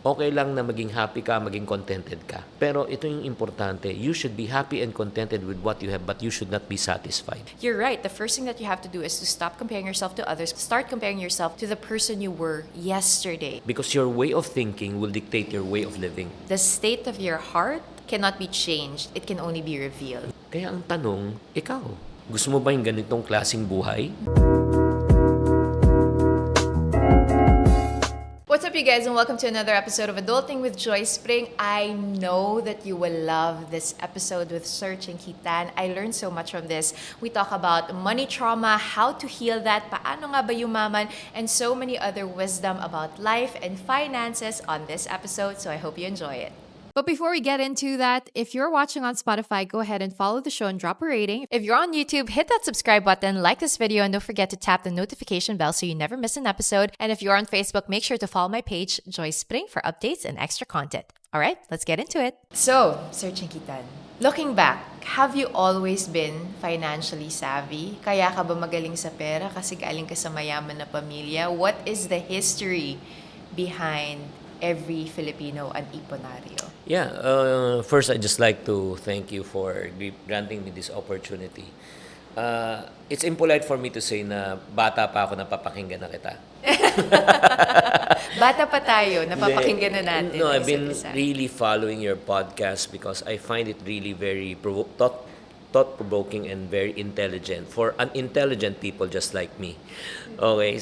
Okay lang na maging happy ka, maging contented ka. Pero ito yung importante. You should be happy and contented with what you have, but you should not be satisfied. You're right. The first thing that you have to do is to stop comparing yourself to others. Start comparing yourself to the person you were yesterday. Because your way of thinking will dictate your way of living. The state of your heart cannot be changed. It can only be revealed. Kaya ang tanong, ikaw, gusto mo ba yung ganitong klaseng buhay? What's up, you guys, and welcome to another episode of Adulting with Joyce Pring. I know that you will love this episode with Sir Chinkee Tan. I learned so much from this. We talk about money trauma, how to heal that, paano nga ba yumaman, and so many other wisdom about life and finances on this episode, so I hope you enjoy it. But before we get into that, if you're watching on Spotify, go ahead and follow the show and drop a rating. If you're on YouTube, hit that subscribe button, like this video, and don't forget to tap the notification bell so you never miss an episode. And if you're on Facebook, make sure to follow my page, Joyce Pring, for updates and extra content. All right, let's get into it. So, Sir Chinkee Tan, looking back, have you always been financially savvy? Kaya ka ba magaling sa pera kasi galing ka sa mayaman na pamilya? What is the history behind every Filipino an Iponaryo? Yeah, first I'd just like to thank you for granting me this opportunity. It's impolite for me to say na bata pa ako, napapakinggan na kita. Bata pa tayo, napapakinggan na natin. No, I've been isa't isa. really following your podcast because I find it really very thought-provoking and very intelligent for unintelligent people just like me. Okay,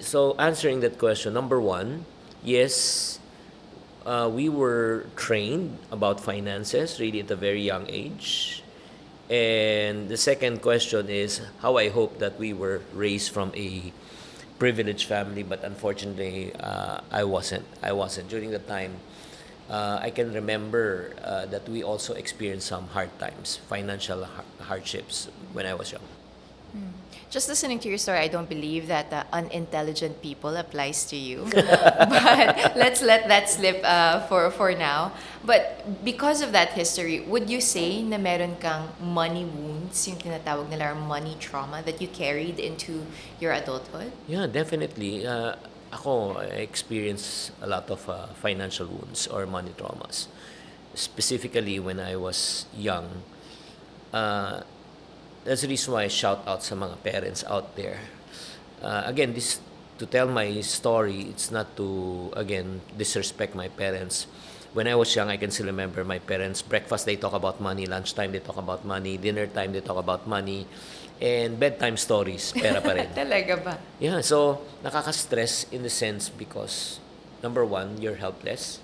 so answering that question, number one, yes, we were trained about finances really at a very young age. And the second question is how I hope that we were raised from a privileged family, but unfortunately, I wasn't. During the time, I can remember that we also experienced some hard times, financial hardships when I was young. Just listening to your story, I don't believe that unintelligent people applies to you. But let's let that slip for now. But because of that history, would you say na meron kang money wounds, yung tinatawag nila money trauma, that you carried into your adulthood? Yeah, definitely. I experienced a lot of financial wounds or money traumas. Specifically when I was young. That's the reason why I shout out sa mga parents out there. Again, this to tell my story, it's not to, again, disrespect my parents. When I was young, I can still remember my parents. Breakfast, they talk about money. Lunchtime, they talk about money. Dinner time, they talk about money. And bedtime stories, pera pa rin. Talaga ba? Yeah, so nakaka-stress in the sense because, number one, you're helpless.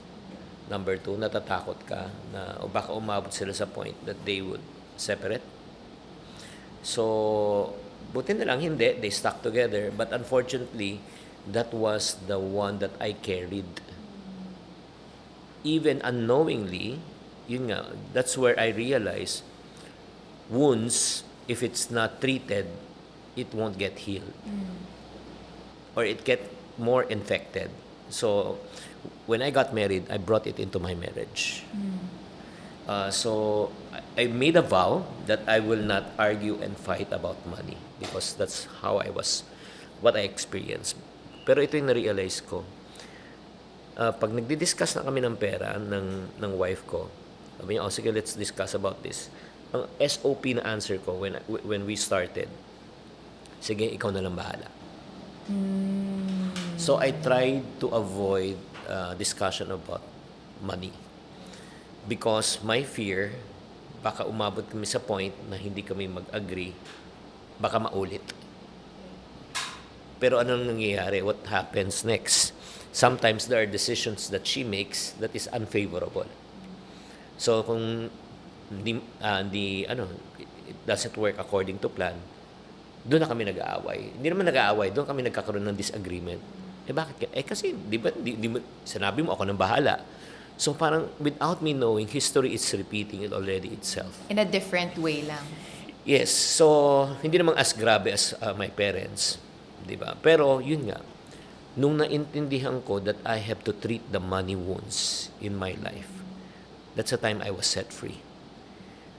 Number two, natatakot ka na o baka umabot sila sa point that they would separate. So, buti na lang hindi. They stuck together. But unfortunately, that was the one that I carried. Even unknowingly, yun nga, that's where I realized wounds, if it's not treated, it won't get healed. Or it get more infected. So, when I got married, I brought it into my marriage. So I made a vow that I will not argue and fight about money because that's how what I experienced. Pero ito yung na-realize ko. Pag nagdi-discuss na kami ng pera ng wife ko, sabi niya, sige, let's discuss about this. Ang SOP na answer ko when we started, sige, ikaw na lang bahala. So I tried to avoid discussion about money. Because my fear, baka umabot kami sa point na hindi kami mag-agree, baka maulit. Pero anong nangyayari? What happens next? Sometimes there are decisions that she makes that is unfavorable. So kung it doesn't work according to plan, doon na kami nag-aaway. Hindi naman nag-aaway, doon kami nagkakaroon ng disagreement. Bakit? Kasi, di ba, sinabi mo ako nang bahala. So parang without me knowing, history is repeating it already itself. In a different way lang. Yes. So, hindi namang as grabe as my parents. Di ba? Pero, yun nga. Nung naintindihan ko that I have to treat the money wounds in my life, that's the time I was set free.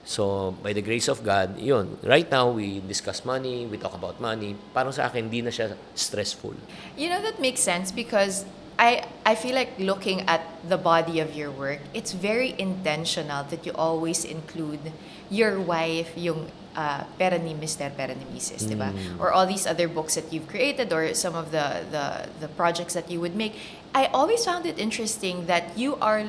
So, by the grace of God, yun. Right now, we discuss money, we talk about money. Parang sa akin, hindi na siya stressful. You know, that makes sense because I feel like looking at the body of your work, it's very intentional that you always include your wife, yung Pera ni Mister, Pera ni Mrs., di ba? Or all these other books that you've created or some of the projects that you would make. I always found it interesting that you are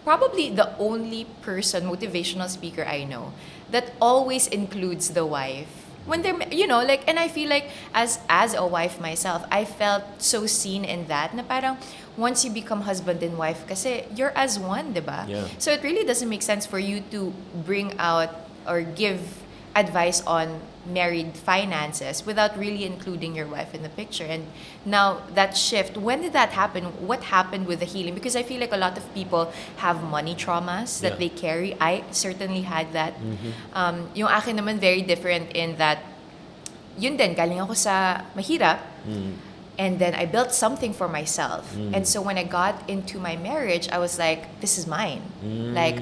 probably the only person, motivational speaker I know, that always includes the wife. When they're, like, and I feel like as a wife myself, I felt so seen in that na parang once you become husband and wife kasi you're as one, di ba? Yeah. So it really doesn't make sense for you to bring out or give advice on married finances without really including your wife in the picture. And now that shift, when did that happen? What happened with the healing? Because I feel like a lot of people have money traumas that Yeah. they carry. I certainly had that. Yung akin naman very different in that, yun din, galing ako sa mahirap. And then I built something for myself. And so when I got into my marriage, I was like, this is mine. Like,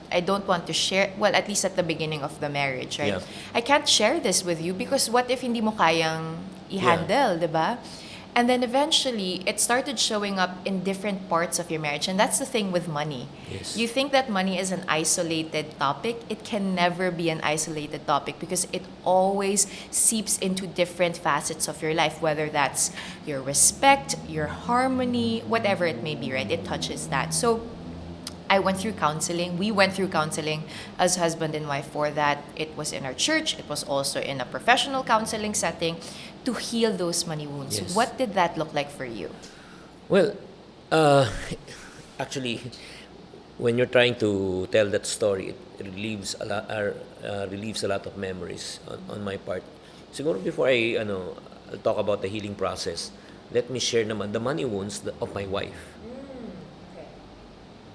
I don't want to share, well, at least at the beginning of the marriage, right? Yeah. I can't share this with you because what if hindi mo kayang i-handle, di ba? And then eventually, it started showing up in different parts of your marriage. And that's the thing with money. Yes. You think that money is an isolated topic. It can never be an isolated topic because it always seeps into different facets of your life, whether that's your respect, your harmony, whatever it may be, right? It touches that. So I went through counseling. We went through counseling as husband and wife for that. It was in our church. It was also in a professional counseling setting to heal those money wounds. Yes. What did that look like for you? Well, actually, when you're trying to tell that story, it relieves a lot of memories on my part. Siguro before I'll talk about the healing process, let me share naman the money wounds of my wife.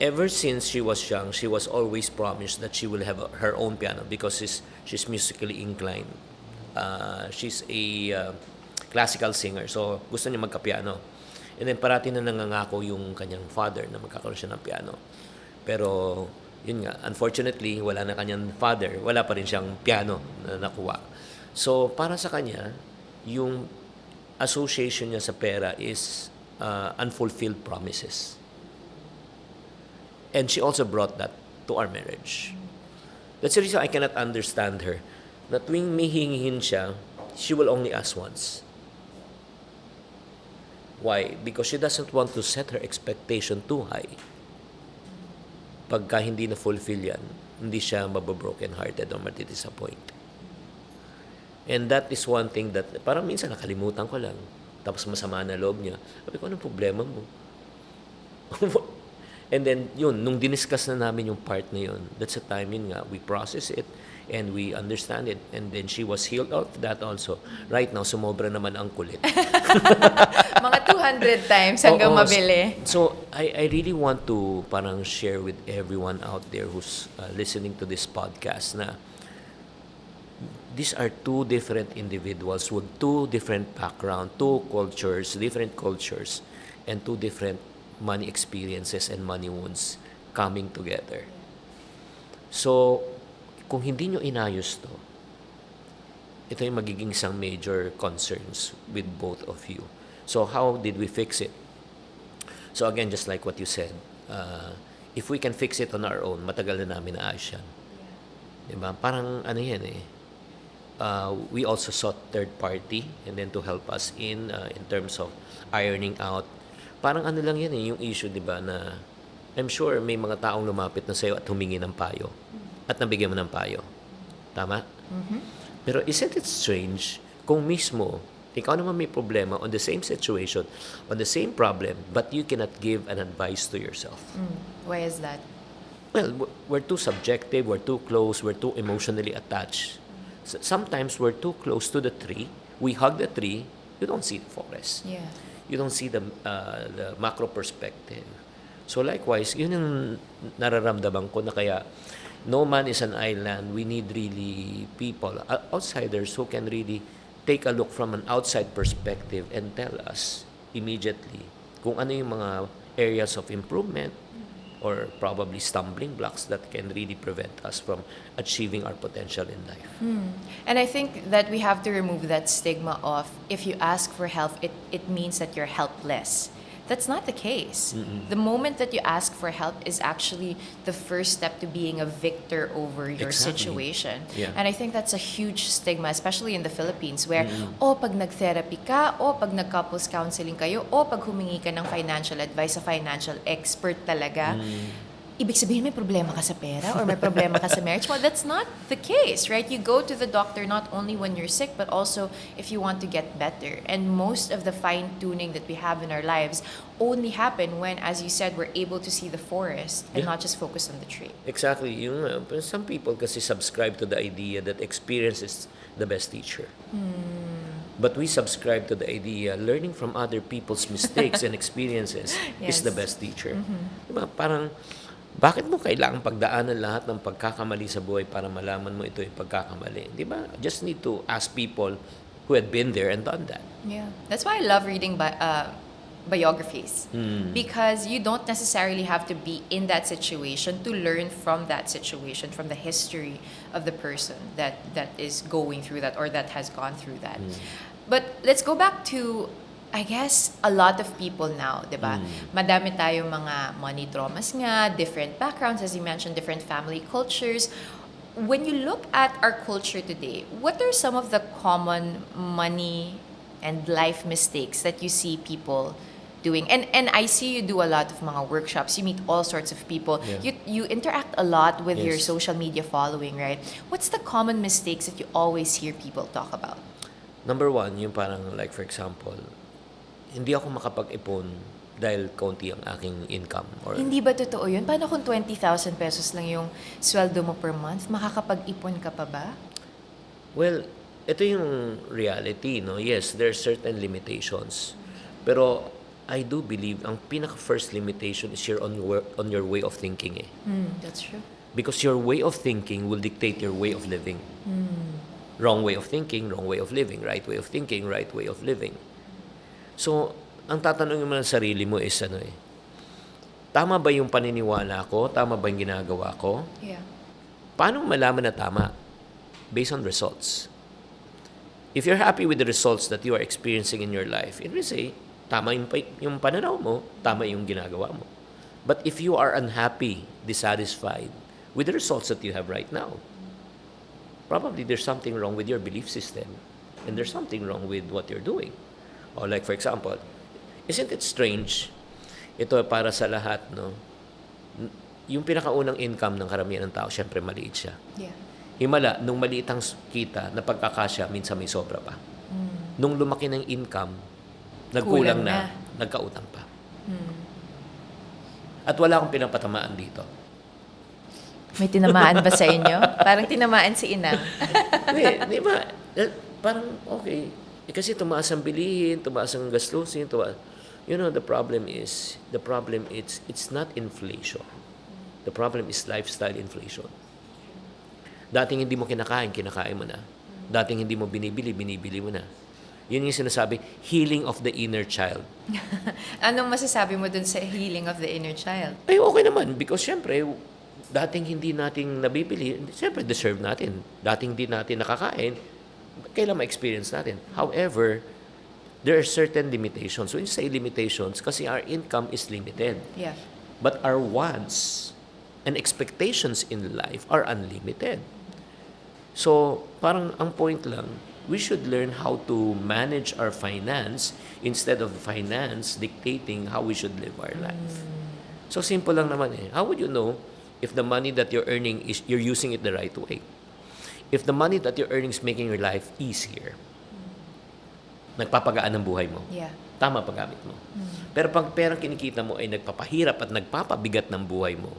Ever since she was young, she was always promised that she will have her own piano because she's musically inclined. She's a classical singer, so gusto niya magka-piano. And then parati na nangangako yung kanyang father na magkakaroon siya ng piano. Pero yun nga, unfortunately, wala na kanyang father, wala pa rin siyang piano na nakuha. So para sa kanya, yung association niya sa pera is unfulfilled promises. And she also brought that to our marriage. That's the reason I cannot understand her. Na tuwing may hingin siya, she will only ask once. Why? Because she doesn't want to set her expectation too high. Pagka hindi na-fulfill yan, hindi siya mababroken hearted or matidisappoint. And that is one thing that parang minsan nakalimutan ko lang. Tapos masama na loob niya. Sabi ko, anong problema mo? And then, yun, nung diniscuss na namin yung part na yun, that's the time yun nga, we process it and we understand it. And then she was healed of that also. Right now, sumobra naman ang kulit. Mga 200 times hanggang Oo, mabili. So, I really want to parang share with everyone out there who's listening to this podcast na these are two different individuals with two different background, different cultures, and two different money experiences and money wounds coming together. So, kung hindi nyo inayos to, ito yung magiging isang major concerns with both of you. So, how did we fix it? So, again, just like what you said, if we can fix it on our own, matagal na namin naayos yan. Diba? Parang ano yan eh. We also sought third party and then to help us in terms of ironing out. Parang ano lang yan eh, yung issue, di ba, na I'm sure may mga taong lumapit na sa'yo at humingi ng payo. At nabigyan mo ng payo. Tama? Pero isn't it strange kung mismo, ikaw naman may problema on the same situation, on the same problem, but you cannot give an advice to yourself? Why is that? Well, we're too subjective, we're too close, we're too emotionally attached. Sometimes we're too close to the tree. We hug the tree, you don't see the forest. Yeah. You don't see the macro perspective. So likewise, yun yung nararamdaman ko na kaya no man is an island. We need really people, outsiders who can really take a look from an outside perspective and tell us immediately kung ano yung mga areas of improvement or probably stumbling blocks that can really prevent us from achieving our potential in life. And I think that we have to remove that stigma of if you ask for help, it means that you're helpless. That's not the case. The moment that you ask for help is actually the first step to being a victor over your Exactly. situation. Yeah. And I think that's a huge stigma, especially in the Philippines, where, pag nag-therapy ka, pag nag-couples counseling kayo, pag humingi ka ng financial advice sa financial expert talaga, ibig sabihin may problema ka sa pera or may problema ka sa marriage. Well, that's not the case, right? You go to the doctor not only when you're sick, but also if you want to get better. And most of the fine-tuning that we have in our lives only happen when, as you said, we're able to see the forest and Yeah. not just focus on the tree. Exactly. Some people kasi subscribe to the idea that experience is the best teacher. But we subscribe to the idea learning from other people's mistakes and experiences is the Yes. best teacher. Diba? Parang, bakit mo kailangan pagdaanan lahat ng pagkakamali sa buhay para malaman mo ito yung pagkakamali? Di ba? Just need to ask people who had been there and done that. Yeah, that's why I love reading biographies, because you don't necessarily have to be in that situation to learn from that situation, from the history of the person that is going through that or that has gone through that. But let's go back to, I guess, a lot of people now, di ba? Madami tayong mga money traumas nga, different backgrounds, as you mentioned, different family cultures. When you look at our culture today, what are some of the common money and life mistakes that you see people doing? And I see you do a lot of mga workshops. You meet all sorts of people. Yeah. You interact a lot with your Yes. social media following, right? What's the common mistakes that you always hear people talk about? Number one, yung parang like for example, hindi ako makapag-ipon dahil konti ang aking income. Or Hindi ba totoo yun? Paano kung 20,000 pesos lang yung sweldo mo per month? Makakapag-ipon ka pa ba? Well, ito yung reality, no? Yes, there are certain limitations. Pero I do believe ang pinaka-first limitation is on your way of thinking eh. That's true. Because your way of thinking will dictate your way of living. Wrong way of thinking, wrong way of living. Right way of thinking, right way of living. So, ang tatanungin mo ng sarili mo is tama ba yung paniniwala ko? Tama ba yung ginagawa ko? Yeah. Paano malaman na tama? Based on results. If you're happy with the results that you are experiencing in your life, it will say, tama yung pananaw mo, tama yung ginagawa mo. But if you are unhappy, dissatisfied with the results that you have right now, probably there's something wrong with your belief system and there's something wrong with what you're doing. Or like for example, isn't it strange? Ito para sa lahat, no? Yung pinakaunang income ng karamihan ng tao, syempre maliit siya. Yeah. Himala, nung maliit ang kita, napagkakasya, minsan may sobra pa. Nung lumaki ng income, nagkulang Kulang na. nagkautang pa. At wala akong pinapatamaan dito. May tinamaan ba sa inyo? Parang tinamaan si Inang. Di ba? Parang okay. Kasi tumaas ang bilihin, tumaas ang gastusin, you know, the problem is it's not inflation. The problem is lifestyle inflation. Dating hindi mo kinakain mo na. Dating hindi mo binibili mo na. Yun yung sinasabi, healing of the inner child. Anong masasabi mo dun sa healing of the inner child? Ay, okay naman. Because syempre, dating hindi natin nabibili, syempre deserve natin. Dating hindi natin nakakain, kailan ma-experience natin. However, there are certain limitations. When you say limitations, kasi our income is limited. Yeah. But our wants and expectations in life are unlimited. So, parang ang point lang, we should learn how to manage our finance instead of finance dictating how we should live our life. So, simple lang naman eh. How would you know if the money that you're earning is you're using it the right way? If the money that you're earning is making your life easier, nagpapagaan ng buhay mo. Yeah. Tama paggamit mo. Pero pag perang kinikita mo ay nagpapahirap at nagpapabigat ng buhay mo,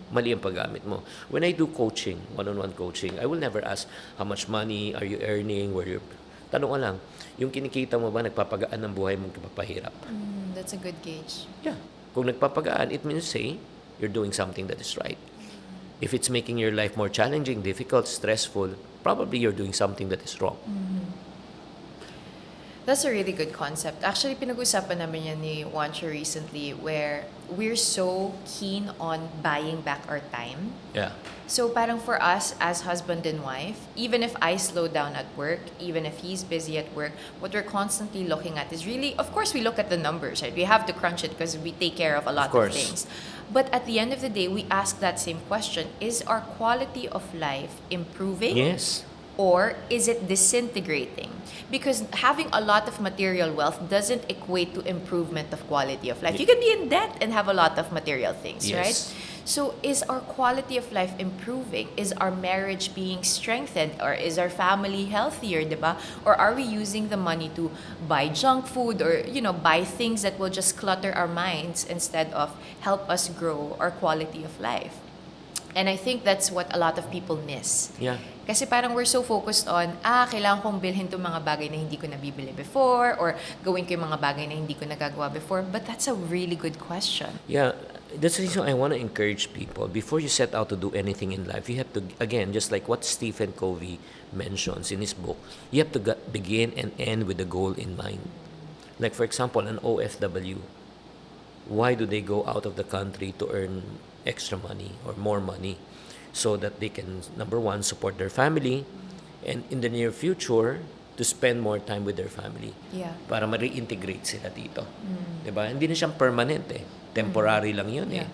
mali ang paggamit mo. When I do coaching, one-on-one coaching, I will never ask how much money are you earning, where you're... Tanong ka lang, yung kinikita mo ba nagpapagaan ng buhay mo nagpapahirap? That's a good gauge. Yeah. Kung nagpapagaan, it means say, you're doing something that is right. If it's making your life more challenging, difficult, stressful, probably you're doing something that is wrong. That's a really good concept. Actually, pinag-usapan namin yan ni Wancho recently where we're so keen on buying back our time. Yeah. So parang for us as husband and wife, even if I slow down at work, even if he's busy at work, what we're constantly looking at is really, of course, we look at the numbers, right? We have to crunch it because we take care of a lot of course. things. But at the end of the day, we ask that same question. Is our quality of life improving? Yes. Or is it disintegrating? Because having a lot of material wealth doesn't equate to improvement of quality of life. You can be in debt and have a lot of material things, Yes. right? So is our quality of life improving? Is our marriage being strengthened? Or is our family healthier, diba? Or are we using the money to buy junk food or, buy things that will just clutter our minds instead of help us grow our quality of life? And I think that's what a lot of people miss. Yeah. Kasi parang we're so focused on, kailangan kong bilhin itong mga bagay na hindi ko nabibili before or gawin ko yung mga bagay na hindi ko nagagawa before. But that's a really good question. Yeah, that's the reason I want to encourage people. Before you set out to do anything in life, you have to, again, just like what Stephen Covey mentions in his book, you have to begin and end with the goal in mind. Like, for example, an OFW. Why do they go out of the country to earn extra money or more money? So that they can, number one, support their family, and in the near future, to spend more time with their family. Yeah. Para ma-reintegrate sila dito. Diba? Hindi na siyang permanent eh. Temporary lang yun eh. Yeah.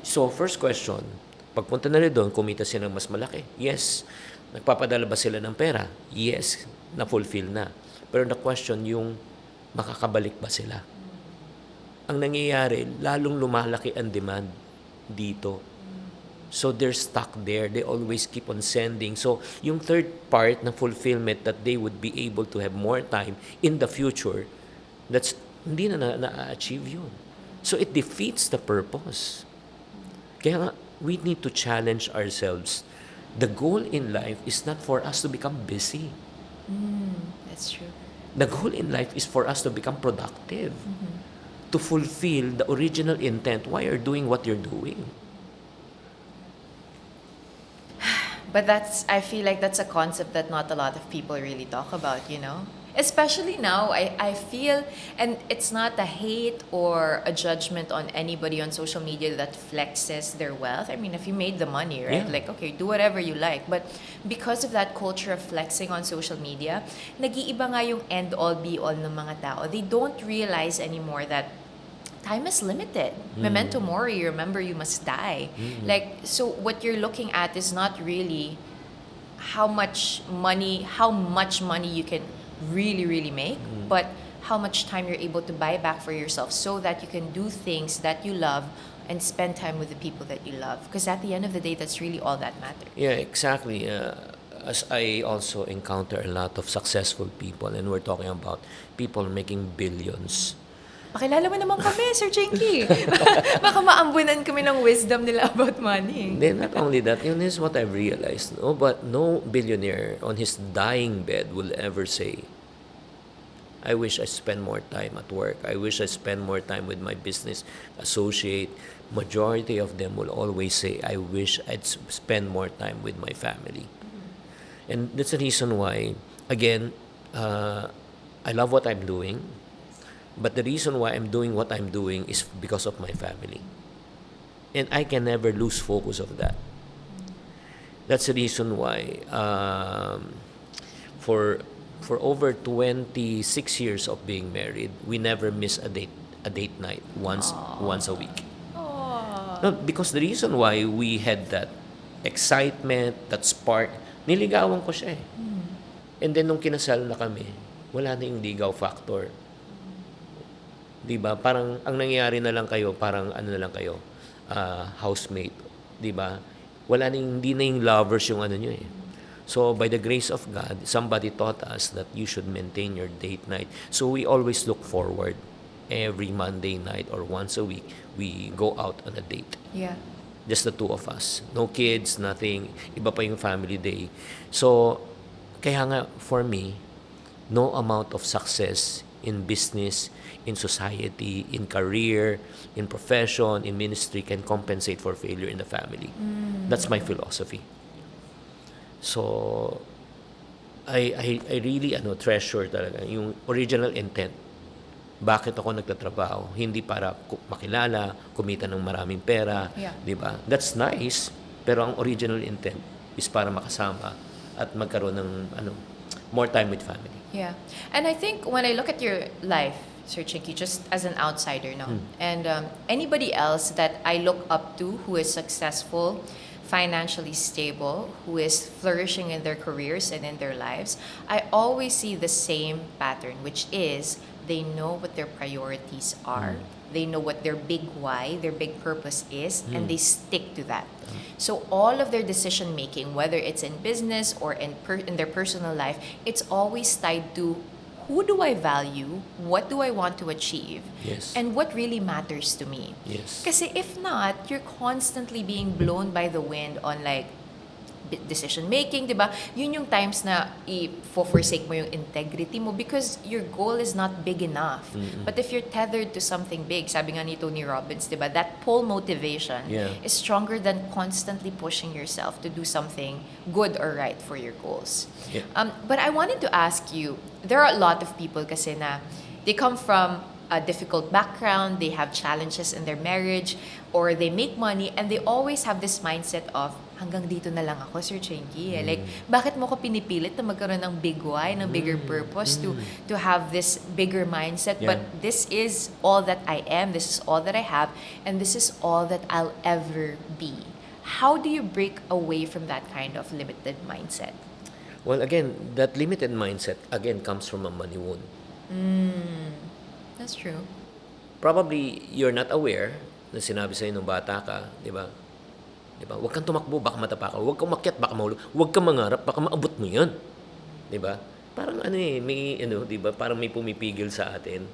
So, first question, pagpunta na rin doon, kumita sila ng mas malaki. Yes. Nagpapadala ba sila ng pera? Yes. Na-fulfill na. Pero the question, yung makakabalik ba sila? Ang nangyayari, lalong lumalaki ang demand dito. So they're stuck there. They always keep on sending. So yung third part na fulfillment that they would be able to have more time in the future, that's hindi na na-achieve yun. So it defeats the purpose. Kaya nga, we need to challenge ourselves. The goal in life is not for us to become busy. That's true. The goal in life is for us to become productive. To fulfill the original intent why you're doing what you're doing. But I feel like that's a concept that not a lot of people really talk about, Especially now, I feel, and it's not a hate or a judgment on anybody on social media that flexes their wealth. I mean, if you made the money, right? Yeah. Like, okay, do whatever you like. But because of that culture of flexing on social media, nag-iiba nga yung end-all, be-all ng mga tao. They don't realize anymore that time is limited. Memento mori, remember you must die. Like, so what you're looking at is not really how much money you can really make, but how much time you're able to buy back for yourself so that you can do things that you love and spend time with the people that you love. Because at the end of the day, that's really all that matters. Yeah, exactly. As I also encounter a lot of successful people, and we're talking about people making billions. Pakilala mo naman kami, Sir Chinkee. Baka maambunan kami ng wisdom nila about money. Then not only that, yun is what I've realized. But no billionaire on his dying bed will ever say, I wish I spend more time at work. I wish I spend more time with my business associate. Majority of them will always say, I wish I'd spend more time with my family. And that's the reason why, again, I love what I'm doing. But the reason why I'm doing what I'm doing is because of my family. And I can never lose focus of that. That's the reason why for over 26 years of being married, we never miss a date night once a week. No, because the reason why we had that excitement, that spark, niligawan ko siya eh. And then nung kinasal na kami, wala na yung ligaw factor. Diba? Parang ang nangyayari na lang kayo, parang ano na lang kayo, housemate. Diba? Hindi na yung lovers yung ano nyo eh. So, by the grace of God, somebody taught us that you should maintain your date night. So, we always look forward. Every Monday night or once a week, we go out on a date. Yeah. Just the two of us. No kids, nothing. Iba pa yung family day. So, kaya nga, for me, no amount of success in business, in society, in career, in profession, in ministry can compensate for failure in the family. That's my philosophy. So, I really treasure talaga yung original intent. Bakit ako nagtatrabaho? Hindi para makilala, kumita ng maraming pera, Yeah. 'di ba? That's nice, pero ang original intent is para makasama at magkaroon ng more time with family. Yeah. And I think when I look at your life, Sir Chinkee, just as an outsider, no, and anybody else that I look up to who is successful, financially stable, who is flourishing in their careers and in their lives, I always see the same pattern, which is they know what their priorities are. They know what their big why, their big purpose is, and they stick to that. So all of their decision making, whether it's in business or in their personal life, it's always tied to who do I value, what do I want to achieve, Yes. and what really matters to me. Yes. Kasi if not, you're constantly being blown by the wind on like decision making, 'di ba? Yun yung times na i-forsake mo yung integrity mo because your goal is not big enough. But if you're tethered to something big, sabi nga ni Tony Robbins, 'di ba? That pull motivation Yeah. is stronger than constantly pushing yourself to do something good or right for your goals. Yeah. But I wanted to ask you, there are a lot of people kasi na they come from a difficult background, they have challenges in their marriage, or they make money, and they always have this mindset of, hanggang dito na lang ako, Sir Chinkee. Like, bakit mo ko pinipilit na magkaroon ng big why, ng bigger purpose, to have this bigger mindset? Yeah. But this is all that I am, this is all that I have, and this is all that I'll ever be. How do you break away from that kind of limited mindset? Well, again, that limited mindset again comes from a money wound. That's true. Probably you're not aware na sinabi sa'yo nung bata ka, di ba? Di ba? Huwag kang tumakbo, baka matapa ka. Huwag kang makyat, baka mahulog. Huwag kang mangarap, baka maabot mo yan. Di ba? Parang may, di ba? Parang may pumipigil sa atin.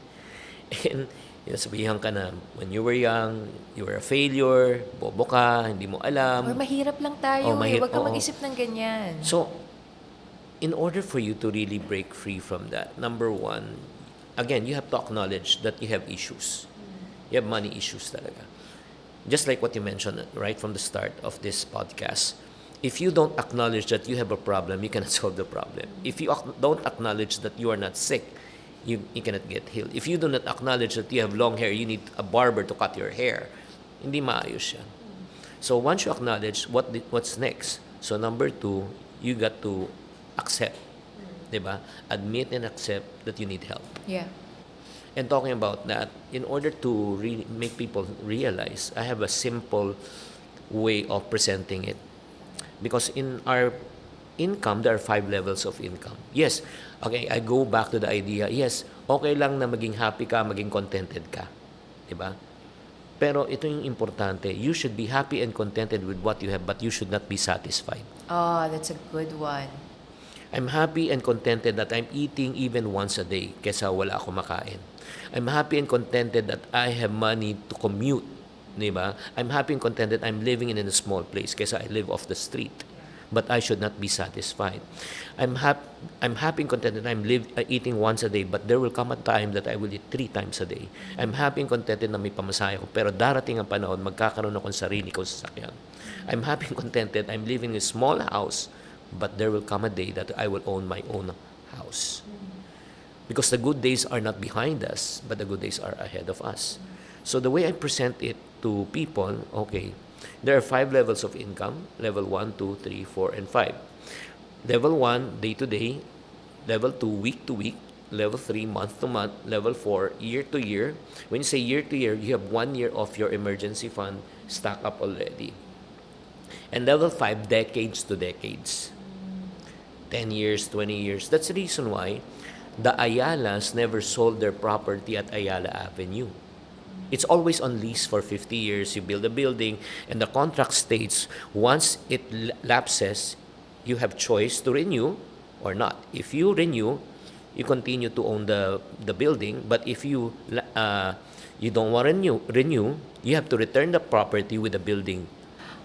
And sabihan ka na, when you were young, you were a failure, bobo ka, hindi mo alam. Or mahirap lang tayo Huwag kang oo. mag-isip ng ganyan. So, in order for you to really break free from that, number one, again, you have to acknowledge that you have issues. You have money issues talaga. Just like what you mentioned right from the start of this podcast. If you don't acknowledge that you have a problem, you cannot solve the problem. If you don't acknowledge that you are not sick, you cannot get healed. If you do not acknowledge that you have long hair, you need a barber to cut your hair. Hindi maayos yan. So once you acknowledge what's next, so number two, you got to accept. Diba? Admit and accept that you need help. Yeah. And talking about that, in order to make people realize, I have a simple way of presenting it. Because in our income, there are 5 levels of income. Yes, okay, I go back to the idea, yes, okay lang na maging happy ka, maging contented ka. Diba? Pero ito yung importante, you should be happy and contented with what you have, but you should not be satisfied. Oh, that's a good one. I'm happy and contented that I'm eating even once a day kesa wala ako makain. I'm happy and contented that I have money to commute. Diba? I'm happy and contented I'm living in a small place kesa I live off the street. But I should not be satisfied. I'm happy and contented that I'm eating once a day, but there will come a time that I will eat 3 times a day. I'm happy and contented na may pamasahe ko, pero darating ang panahon, magkakaroon akong sarili kong sasakyan. I'm happy and contented I'm living in a small house, but there will come a day that I will own my own house. Because the good days are not behind us, but the good days are ahead of us. So the way I present it to people, okay, there are 5 levels of income, level 1, 2, 3, 4, and 5. Level 1, day to day. Level 2, week to week. Level 3, month to month. Level 4, year to year. When you say year to year, you have 1 year of your emergency fund stacked up already. And level 5, decades to decades. 10 years, 20 years. That's the reason why the Ayalas never sold their property at Ayala Avenue. It's always on lease for 50 years. You build a building, and the contract states once it lapses, you have choice to renew or not. If you renew, you continue to own the building. But if you don't want to renew, you have to return the property with the building.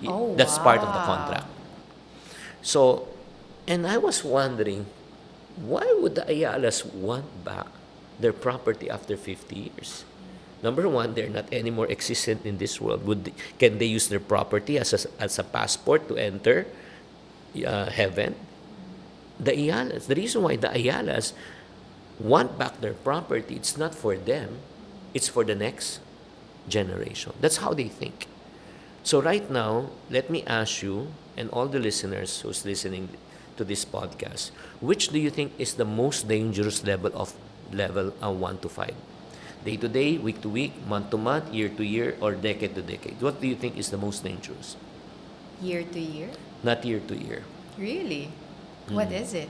Oh, That's part of the wow. contract. So, and I was wondering, why would the Ayalas want back their property after 50 years? Number one, they're not anymore existent in this world. Can they use their property as a passport to enter heaven? the Ayalas, the reason why the Ayalas want back their property, it's not for them, it's for the next generation. That's how they think. So right now, let me ask you and all the listeners who's listening to this podcast, which do you think is the most dangerous level 1 to 5? Day to day, week to week, month to month, year to year, or decade to decade? What do you think is the most dangerous? Year to year? Not year to year. Really? What is it?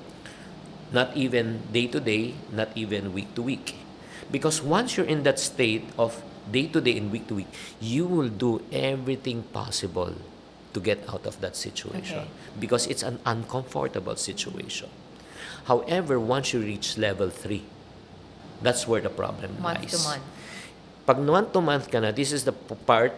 Not even day to day, not even week to week. Because once you're in that state of day to day and week to week, you will do everything possible to get out of that situation. Okay. Because it's an uncomfortable situation. However, once you reach level 3, that's where the problem Month lies. to month. Pag month to month ka na, this is the part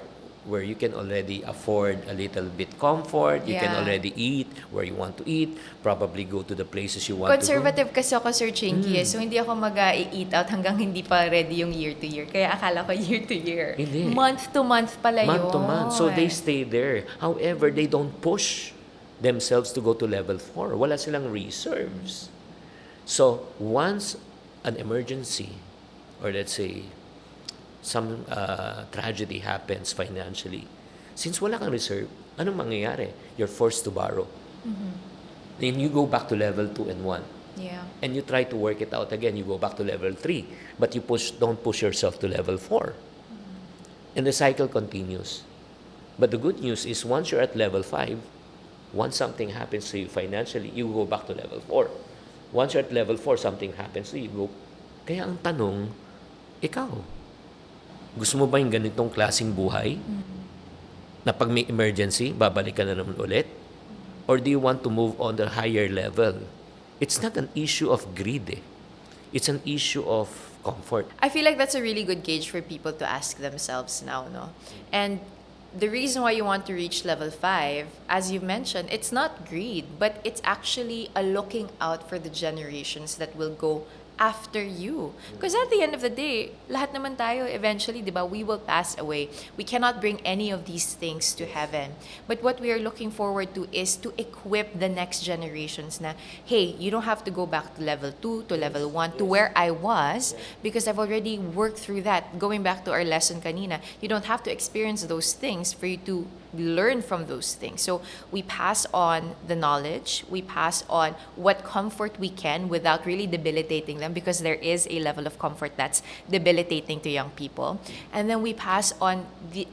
where you can already afford a little bit comfort, you can Yeah. already eat where you want to eat, probably go to the places you want Conservative kasi ako, Sir Chinkee, so hindi ako mag-eat out hanggang hindi pa ready yung year to year. Kaya akala ko year to year. Hindi. Month to month pala to go. Month to yun. month. So they stay there. However, they don't push themselves to go to level 4. Wala silang reserves. So once an emergency, or let's say, some tragedy happens financially, since wala kang reserve, anong mangyayari? You're forced to borrow. Then you go back to level 2 and 1. Yeah. And you try to work it out again. You go back to level 3. But you don't push yourself to level 4. And the cycle continues. But the good news is once you're at level 5, once something happens to you financially, you go back to level 4. Once you're at level 4, something happens to you, go. Kaya ang tanong, ikaw, gusto mo ba yung ganitong klaseng buhay? Na pag may emergency, babalik ka na naman ulit? Or do you want to move on the higher level? It's not an issue of greed. It's an issue of comfort. I feel like that's a really good gauge for people to ask themselves now, no? And the reason why you want to reach level 5, as you mentioned, it's not greed, but it's actually a looking out for the generations that will go after you. Because at the end of the day, lahat naman tayo eventually, di ba, we will pass away. We cannot bring any of these things to heaven. But what we are looking forward to is to equip the next generations na, hey, you don't have to go back to level 2, to level 1, to where I was, because I've already worked through that. Going back to our lesson kanina, you don't have to experience those things for you to learn from those things. So we pass on the knowledge, we pass on what comfort we can without really debilitating them, because there is a level of comfort that's debilitating to young people. And then we pass on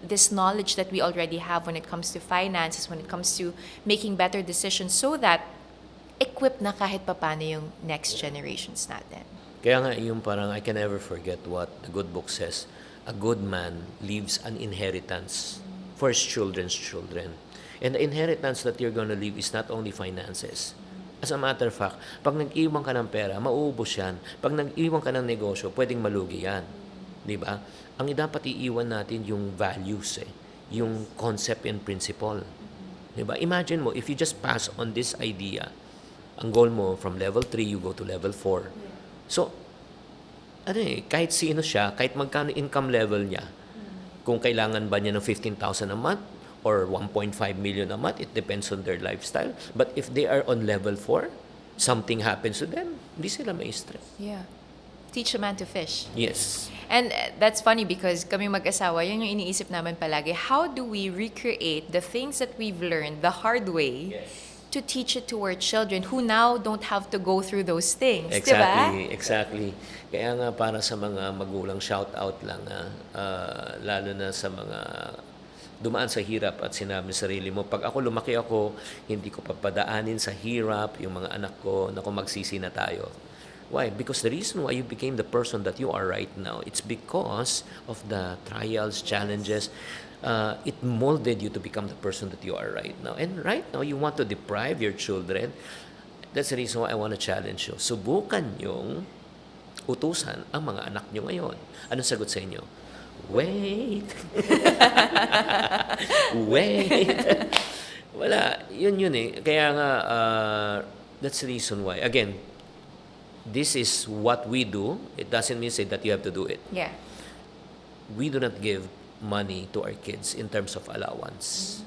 this knowledge that we already have when it comes to finances, when it comes to making better decisions, so that equipped na kahit papano yung next generations natin. Kaya nga yung parang I can never forget what the good book says. A good man leaves an inheritance for his children's children. And the inheritance that you're gonna leave is not only finances. As a matter of fact, pag nag-iwan ka ng pera, mauubos yan. Pag nag-iwan ka ng negosyo, pwedeng malugi yan. Di ba? Ang dapat iiwan natin yung values, yung concept and principle. Di ba? Imagine mo, if you just pass on this idea, ang goal mo, from level 3, you go to level 4. So, kahit sino siya, kahit magkano income level niya, kung kailangan ba niya ng 15,000 a month or 1.5 million a month, it depends on their lifestyle. But if they are on level 4, something happens to them, hindi sila may stress. Yeah. Teach a man to fish. Yes. And that's funny because kami mag-asawa, yun yung iniisip namin palagi. How do we recreate the things that we've learned the hard way to teach it to our children who now don't have to go through those things? Exactly, diba? exactly. Kaya nga para sa mga magulang, shout out lang lalo na sa mga dumaan sa hirap at sinabi sa sarili mo, pag ako lumaki ako, hindi ko papadaanin sa hirap yung mga anak ko, naku magsisi na tayo. Why? Because the reason why you became the person that you are right now, it's because of the trials, challenges. It molded you to become the person that you are right now. And right now, you want to deprive your children. That's the reason why I want to challenge you. Subukan yung utusan ang mga anak nyo ngayon. Anong sagot sa inyo? Wait. Wait. Wala. Yun eh. Kaya nga, that's the reason why. Again, this is what we do. It doesn't mean say that you have to do it. Yeah. We do not give money to our kids in terms of allowance.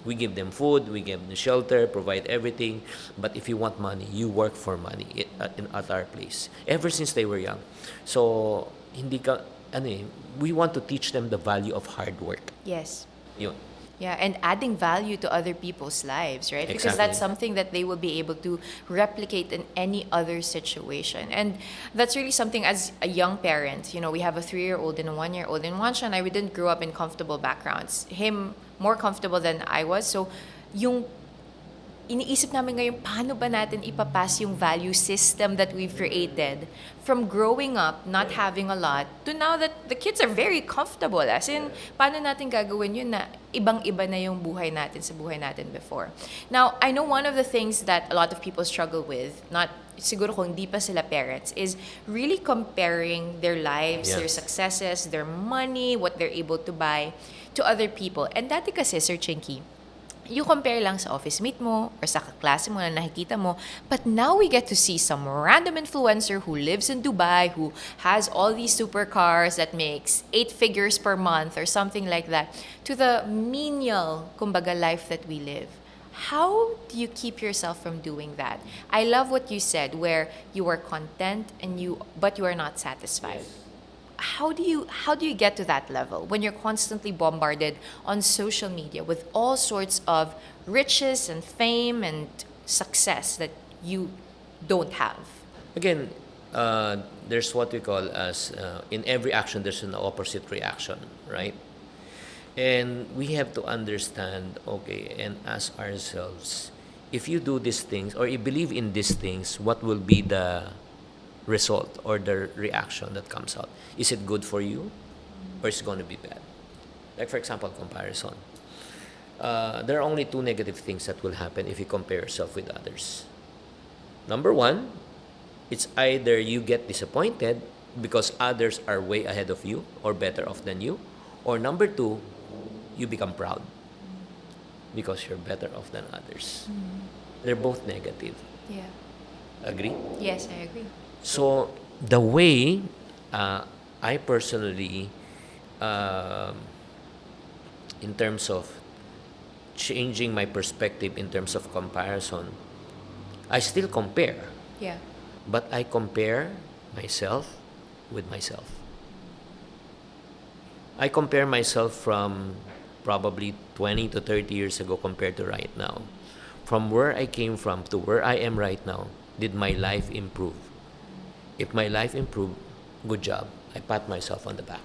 We give them food, we give them shelter, provide everything. But if you want money, you work for money at our place. Ever since they were young. So, hindi ka, ano eh, we want to teach them the value of hard work. Yes. Yun. Yeah, and adding value to other people's lives, right? Because Exactly. that's something that they will be able to replicate in any other situation. And that's really something as a young parent, we have a 3-year-old and a 1-year-old. And Juan and I, we didn't grow up in comfortable backgrounds. Him, more comfortable than I was. So, yung iniisip namin ngayon, paano ba natin ipapass yung value system that we've created from growing up, not having a lot, to now that the kids are very comfortable. As in, paano natin gagawin yun na ibang-iba na yung buhay natin sa buhay natin before. Now, I know one of the things that a lot of people struggle with, not siguro kung hindi pa sila parents, is really comparing their lives, Yeah. their successes, their money, what they're able to buy to other people. And dati kasi, Sir Chinkee, you compare lang sa office mate mo or sa kaklase mo na nakikita mo. But now we get to see some random influencer who lives in Dubai, who has all these supercars that makes 8 figures per month or something like that, to the menial, kumbaga, life that we live. How do you keep yourself from doing that? I love what you said, where you are content but you are not satisfied. How do you get to that level when you're constantly bombarded on social media with all sorts of riches and fame and success that you don't have? Again, there's what we call as, in every action, there's an opposite reaction, right? And we have to understand, okay, and ask ourselves, if you do these things or you believe in these things, what will be the result or the reaction that comes out? Is it good for you or is it going to be bad? Like, for example, comparison. There are only 2 negative things that will happen if you compare yourself with others. Number 1, it's either you get disappointed because others are way ahead of you or better off than you, or number 2, you become proud because you're better off than others. They're both negative. Yeah. Agree? Yes, I agree. So the way I personally, in terms of changing my perspective in terms of comparison, I still compare, Yeah. but I compare myself with myself. I compare myself from probably 20 to 30 years ago compared to right now. From where I came from to where I am right now, did my life improve? If my life improved, good job. I pat myself on the back.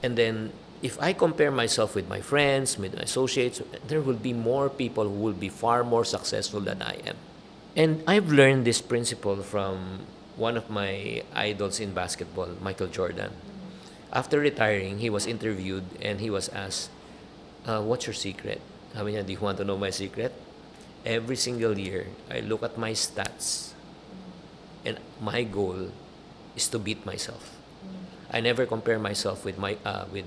And then, if I compare myself with my friends, with my associates, there will be more people who will be far more successful than I am. And I've learned this principle from one of my idols in basketball, Michael Jordan. After retiring, he was interviewed and he was asked, what's your secret? Sabi niya, do you want to know my secret? Every single year, I look at my stats and my goal is to beat myself. I never compare myself with with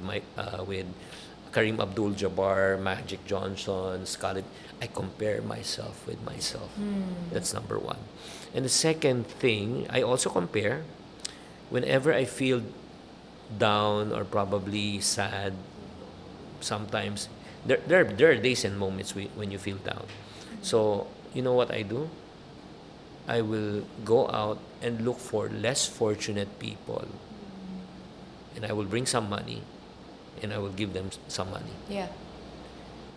Kareem Abdul-Jabbar, Magic Johnson, Scottie. I compare myself with myself. That's number 1. And the second thing, I also compare whenever I feel down or probably sad. Sometimes there are days and moments when you feel down. So you know what I do? I will go out and look for less fortunate people, and I will bring some money, and I will give them some money. Yeah.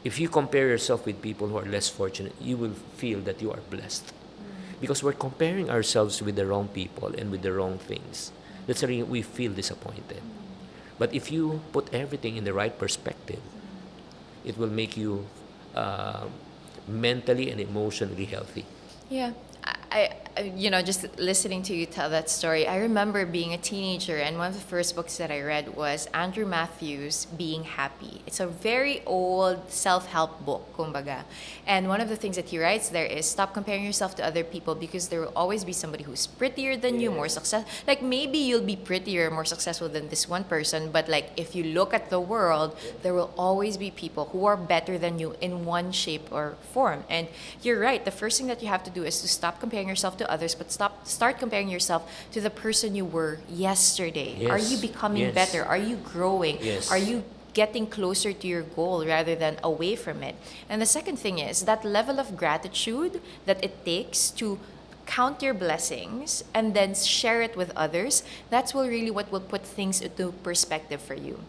If you compare yourself with people who are less fortunate, you will feel that you are blessed. Because we're comparing ourselves with the wrong people and with the wrong things. That's the reason we feel disappointed. But if you put everything in the right perspective, it will make you mentally and emotionally healthy. Yeah. Just listening to you tell that story, I remember being a teenager, and one of the first books that I read was Andrew Matthews' Being Happy. It's a very old self-help book, kumbaga. And one of the things that he writes there is stop comparing yourself to other people because there will always be somebody who's prettier than you, more successful. Like maybe you'll be prettier, more successful than this one person, but like if you look at the world, there will always be people who are better than you in one shape or form. And you're right, the first thing that you have to do is to stop comparing yourself to others, but start comparing yourself to the person you were yesterday. Yes. Are you becoming Yes. better? Are you growing? Yes. Are you getting closer to your goal rather than away from it. And the second thing is that level of gratitude that it takes to count your blessings and then share it with others. That's what will put things into perspective for you.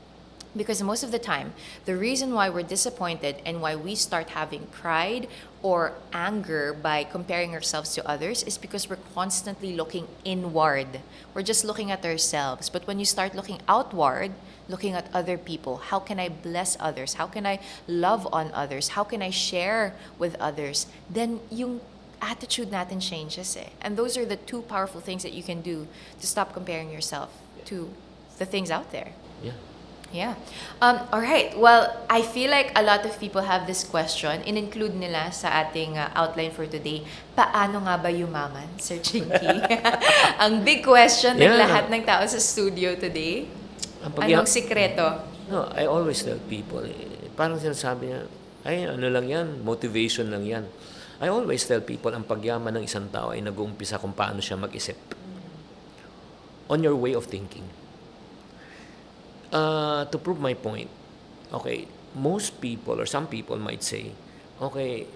Because most of the time, the reason why we're disappointed and why we start having pride or anger by comparing ourselves to others is because we're constantly looking inward. We're just looking at ourselves. But when you start looking outward, looking at other people, how can I bless others? How can I love on others? How can I share with others? Then yung attitude natin changes eh. And those are the two powerful things that you can do to stop comparing yourself to the things out there. Yeah. Yeah. All right. Well, I feel like a lot of people have this question. In-include nila sa ating outline for today. Paano nga ba yumaman, Sir Chinkee? Ang big question ng Yeah. lahat ng tao sa studio today. Anong sikreto? No, I always tell people, parang sinasabi niya, ay ano lang yan, motivation lang yan. I always tell people, ang pagyaman ng isang tao ay nag-uumpisa kung paano siya mag-isip. On your way of thinking. To prove my point, okay, most people or some people might say, okay,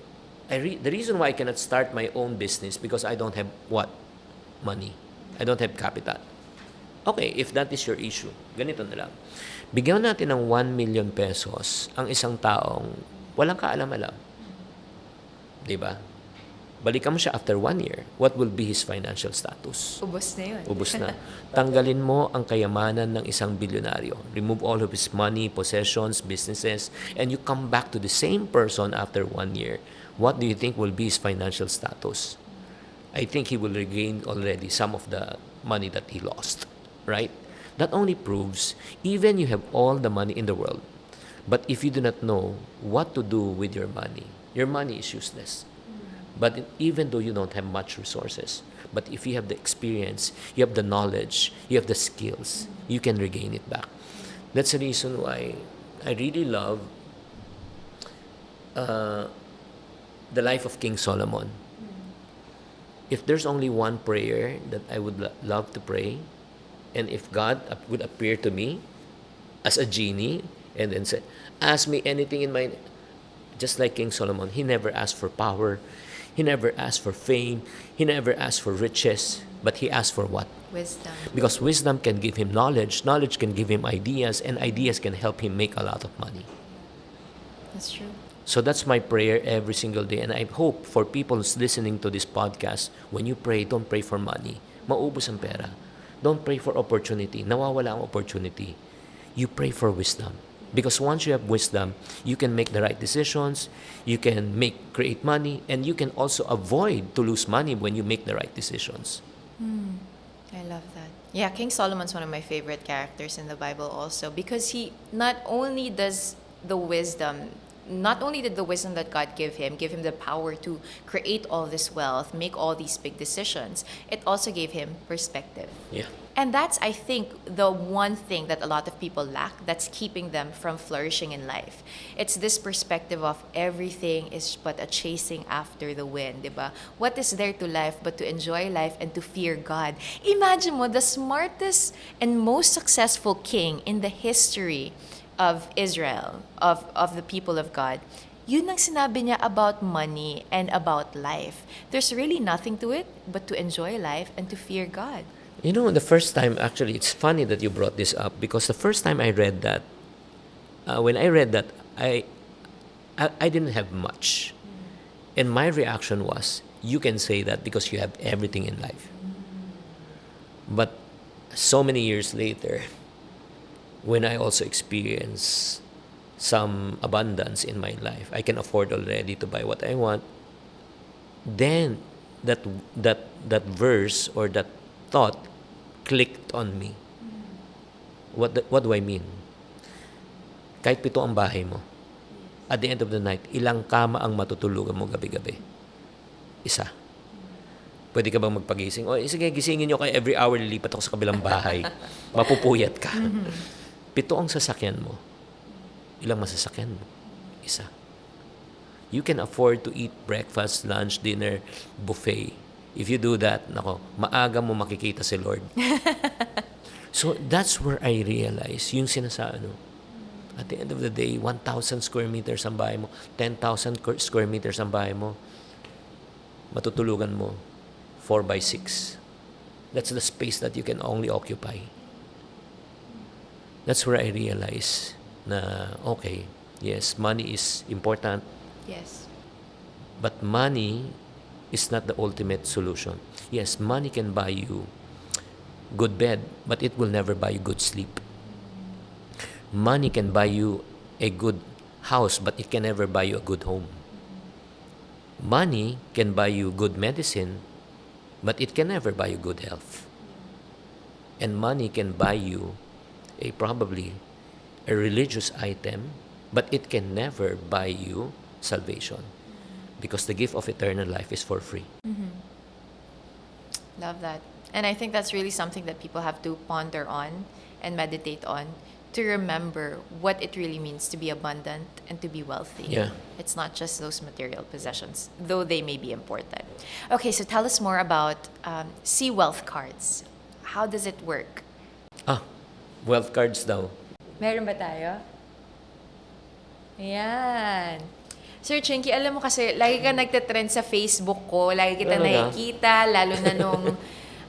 the reason why I cannot start my own business because I don't have what? Money. I don't have capital. Okay, if that is your issue, ganito na lang. Bigyan natin ng 1 million pesos ang isang taong walang kaalam-alam. Diba? Balikan mo siya after 1 year, what will be his financial status? Ubus na yun. Ubus na. Tanggalin mo ang kayamanan ng isang bilyonaryo. Remove all of his money, possessions, businesses, and you come back to the same person after 1 year. What do you think will be his financial status? I think he will regain already some of the money that he lost. Right? That only proves, even you have all the money in the world, but if you do not know what to do with your money is useless. But even though you don't have much resources, but if you have the experience, you have the knowledge, you have the skills, you can regain it back. That's the reason why I really love the life of King Solomon. If there's only one prayer that I would love to pray, and if God would appear to me as a genie and then say, ask me anything in my... Just like King Solomon, he never asked for power, he never asked for fame, he never asked for riches, but he asked for what? Wisdom. Because wisdom can give him knowledge, knowledge can give him ideas, and ideas can help him make a lot of money. That's true. So that's my prayer every single day. And I hope for people who's listening to this podcast, when you pray, don't pray for money. Maubos ang pera. Don't pray for opportunity. Nawawala ang opportunity. You pray for wisdom. Because once you have wisdom, you can make the right decisions, you can create money, and you can also avoid to lose money when you make the right decisions. I love that. Yeah, King Solomon's one of my favorite characters in the Bible also because he not only does the wisdom, not only did the wisdom that God give him the power to create all this wealth, make all these big decisions, it also gave him perspective. Yeah. And that's, I think, the one thing that a lot of people lack that's keeping them from flourishing in life. It's this perspective of everything is but a chasing after the wind, diba? What is there to life but to enjoy life and to fear God? Imagine mo, the smartest and most successful king in the history of Israel, of the people of God, yun ang sinabi niya about money and about life. There's really nothing to it but to enjoy life and to fear God. You know, the first time, actually, it's funny that you brought this up because the first time I read that, when I read that, I didn't have much. And my reaction was, you can say that because you have everything in life. But so many years later, when I also experience some abundance in my life, I can afford already to buy what I want, then that verse or that thought clicked on me. What do I mean? Kahit 7 ang bahay mo, at the end of the night, ilang kama ang matutulugan mo gabi-gabi? 1. Pwede ka bang magpagising? O, sige, gisingin nyo kayo every hour, lilipat ako sa kabilang bahay. Mapupuyat ka. 7 ang sasakyan mo. Ilang masasakyan mo? 1. You can afford to eat breakfast, lunch, dinner, buffet. If you do that, nako, maaga mo makikita si Lord. So, that's where I realize, yung At the end of the day, 1,000 square meters ang bahay mo, 10,000 square meters ang bahay mo, matutulugan mo 4 by 6. That's the space that you can only occupy. That's where I realize na, okay, yes, money is important, Yes. but money is not the ultimate solution. Yes, money can buy you good bed, but it will never buy you good sleep. Money can buy you a good house, but it can never buy you a good home. Money can buy you good medicine, but it can never buy you good health. And money can buy you probably a religious item, but it can never buy you salvation, because the gift of eternal life is for free. Love that. And I think that's really something that people have to ponder on and meditate on, to remember what it really means to be abundant and to be wealthy. Yeah. It's not just those material possessions, though they may be important. Okay, so tell us more about Sea Wealth Cards. How does it work? Wealth cards daw. Meron ba tayo? Ayan. Sir Chinkee, alam mo kasi, lagi ka nagtatrend sa Facebook ko. Lagi kita Talaga? nakikita, lalo na nung...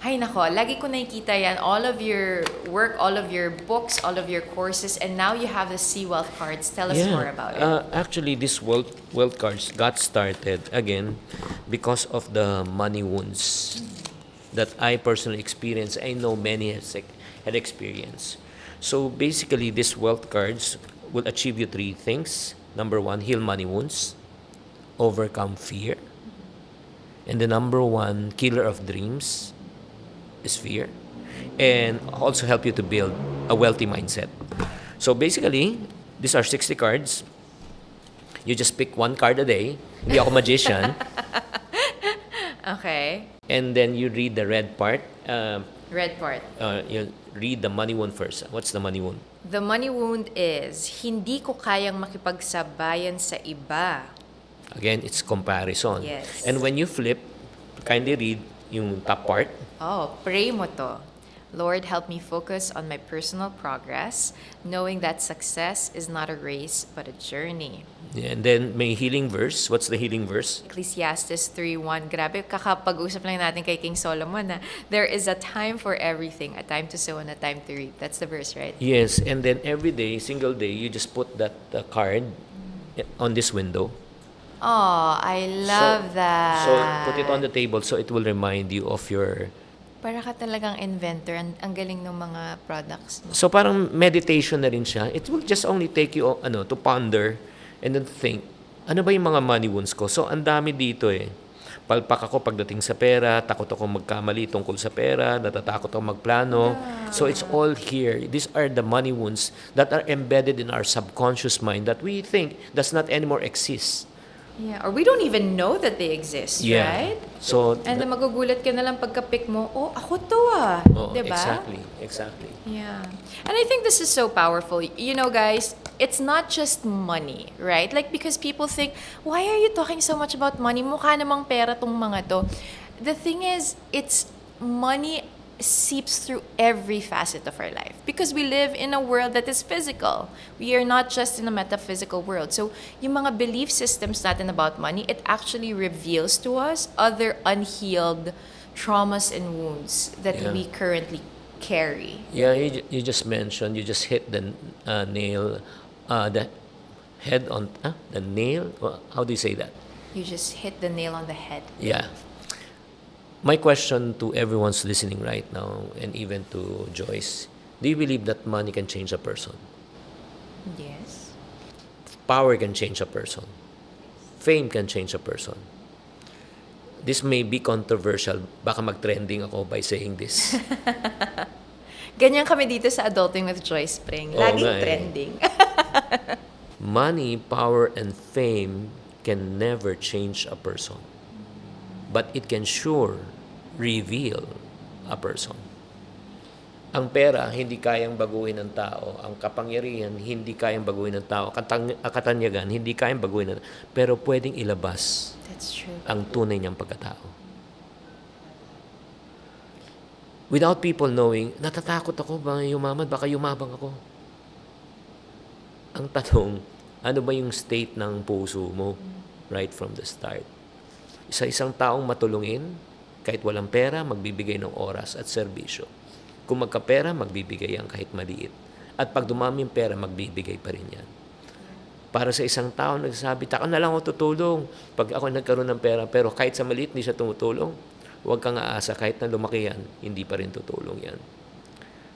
Ay nako, lagi ko nakikita yan. All of your work, all of your books, all of your courses, and now you have the Sea Wealth Cards. Tell us more about it. Actually, this wealth cards got started again because of the money wounds that I personally experienced. I know many had experienced. So basically, these wealth cards will achieve you 3 things. Number 1, heal money wounds, overcome fear, and the number 1 killer of dreams is fear, and also help you to build a wealthy mindset. So basically, these are 60 cards. You just pick 1 card a day. Hindi ako magician. Okay. And then you read the red part. Red part. You read the money wound first. What's the money wound? The money wound is, hindi ko kayang makipagsabayan sa iba. Again, it's comparison. Yes. And when you flip, kindly read yung top part. Oh, pray mo to. Lord, help me focus on my personal progress, knowing that success is not a race, but a journey. Yeah, and then may healing verse. What's the healing verse? Ecclesiastes 3:1. Grabe, kakapag-usap lang natin kay King Solomon na there is a time for everything, a time to sow and a time to reap. That's the verse, right? Yes, and then every day, single day, you just put that card on this window. Oh, I love that. So put it on the table so it will remind you of your... Para ka talagang inventor. Ang galing ng mga products mo. So parang meditation na rin siya. It will just only take you to ponder and then think, ano ba yung mga money wounds ko? So ang dami dito eh. Palpak ako pagdating sa pera, takot ako magkamali tungkol sa pera, natatakot ako magplano. So it's all here. These are the money wounds that are embedded in our subconscious mind that we think does not anymore exist. Yeah, or we don't even know that they exist, right? So And then magugulat ka na lang pagka-pick mo, oh, ako to ah. Diba? Exactly. Yeah. And I think this is so powerful. You know, guys, it's not just money, right? Like, because people think, why are you talking so much about money? Mukha namang pera tong mga to. The thing is, it's money seeps through every facet of our life because we live in a world that is physical. We are not just in a metaphysical world. So, yung mga belief systems natin about money, it actually reveals to us other unhealed traumas and wounds that we currently carry. Yeah, you just mentioned, you just hit the nail, the head on, the nail? How do you say that? You just hit the nail on the head. Yeah. My question to everyone's listening right now, and even to Joyce, do you believe that money can change a person? Yes. Power can change a person. Fame can change a person. This may be controversial. Baka mag-trending ako by saying this. Ganyan kami dito sa Adulting with Joyce Pring. Laging trending. Money, power, and fame can never change a person. But it can sure reveal a person. Ang pera, hindi kayang baguhin ng tao. Ang kapangyarihan, hindi kayang baguhin ng tao. Katanyagan, hindi kayang baguhin ng tao. Pero pwedeng ilabas That's true. ang tunay niyang pagkatao. Without people knowing, natatakot ako, baka yumaman, baka yumabang ako. ang tanong, ano ba yung state ng puso mo right from the start? Sa isang taong matulungin, kahit walang pera, magbibigay ng oras at serbisyo. Kung magkapera, magbibigay yan kahit maliit. At pag dumami yung pera, magbibigay pa rin yan. Para sa isang tao nagsasabi, taka na lang ako tutulong pag ako nagkaroon ng pera, pero kahit sa maliit, hindi siya tumutulong, huwag kang aasa, kahit na lumaki yan, hindi pa rin tutulong yan.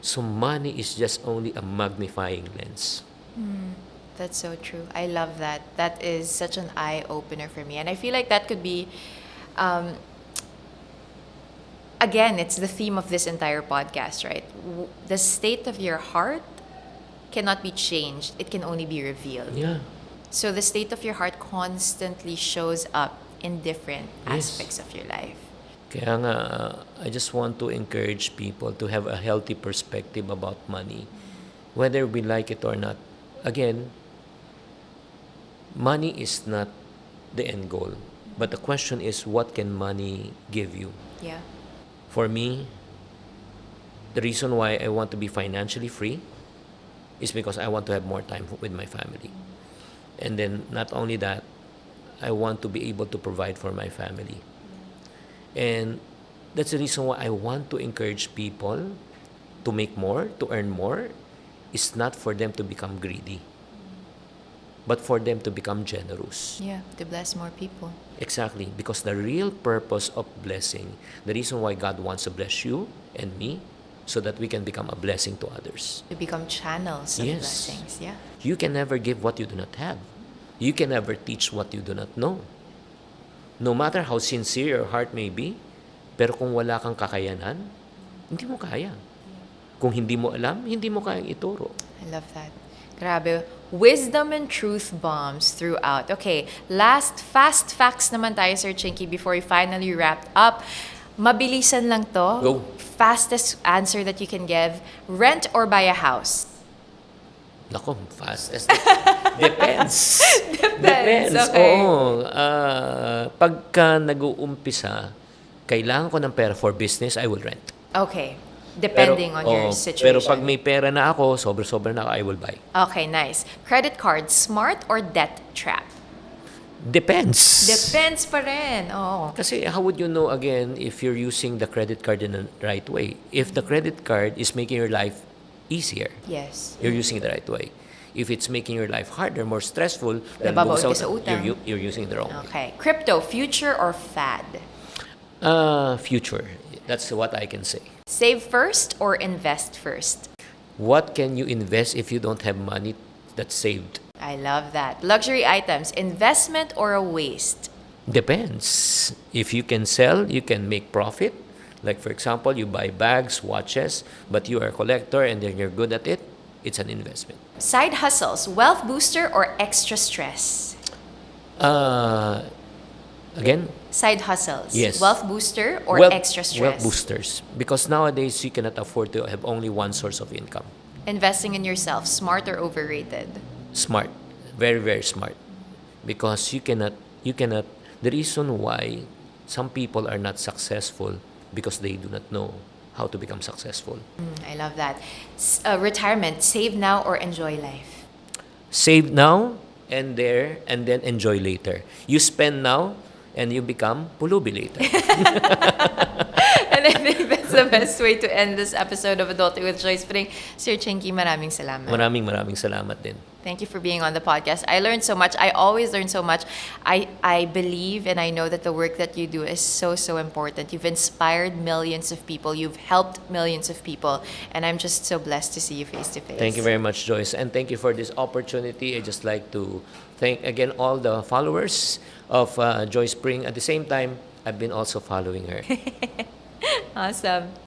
So money is just only a magnifying lens. That's so true. I love that. That is such an eye-opener for me. And I feel like that could be, again, it's the theme of this entire podcast, right? The state of your heart cannot be changed. It can only be revealed. Yeah. So the state of your heart constantly shows up in different Yes. aspects of your life. Kaya nga, I just want to encourage people to have a healthy perspective about money. Whether we like it or not. Again, money is not the end goal. But the question is, what can money give you? Yeah. For me, the reason why I want to be financially free is because I want to have more time with my family. And then, not only that, I want to be able to provide for my family. And that's the reason why I want to encourage people to make more, to earn more. It's not for them to become greedy, but for them to become generous. Yeah, to bless more people. Exactly, because the real purpose of blessing, the reason why God wants to bless you and me, so that we can become a blessing to others. To become channels of Yes. blessings. Yeah. You can never give what you do not have. You can never teach what you do not know. No matter how sincere your heart may be, pero kung wala kang kakayanan, hindi mo kaya. Kung hindi mo alam, hindi mo kayang ituro. I love that. Grabe. Wisdom and truth bombs throughout. Okay, last fast facts naman tayo, Sir Chinkee, before we finally wrap up. Mabilisan lang to. Go. Fastest answer that you can give. Rent or buy a house? Nako, fastest. Depends. Depends, okay. Oo. Pagka nag-uumpisa, kailangan ko ng pera for business, I will rent. Okay. Depending on your situation. Pero pag may pera na ako, sobra-sobra na ako, I will buy. Okay, nice. Credit card, smart or debt trap? Depends. Depends pa rin. Oo. Kasi how would you know again if you're using the credit card in the right way? If the credit card is making your life easier, Yes. you're using it the right way. If it's making your life harder, more stressful, Nababaon ka bugsaw- sa utang. you're using it the wrong way. Okay. Crypto, future or fad? Future. That's what I can say. Save first or invest first? What can you invest if you don't have money that's saved? I love that. Luxury items, investment or a waste? Depends. If you can sell, you can make profit. Like for example, you buy bags, watches, but you are a collector and then you're good at it, it's an investment. Side hustles, wealth booster or extra stress? Again, Side hustles. Yes. Wealth booster or wealth- extra stress? Wealth boosters. Because nowadays, you cannot afford to have only one source of income. Investing in yourself, smart or overrated? Smart. Very, very smart. Because you cannot, the reason why some people are not successful because they do not know how to become successful. I love that. Retirement, save now or enjoy life? Save now and then enjoy later. You spend now and you become pulubi later. And I think that's the best way to end this episode of Adulting with Joyce Pring. Sir Chinkee, maraming salamat. Maraming salamat din. Thank you for being on the podcast. I learned so much. I always learn so much. I believe and I know that the work that you do is so, so important. You've inspired millions of people. You've helped millions of people. And I'm just so blessed to see you face to face. Thank you very much, Joyce. And thank you for this opportunity. I just like to thank again all the followers of Joyce Pring. At the same time, I've been also following her. Awesome.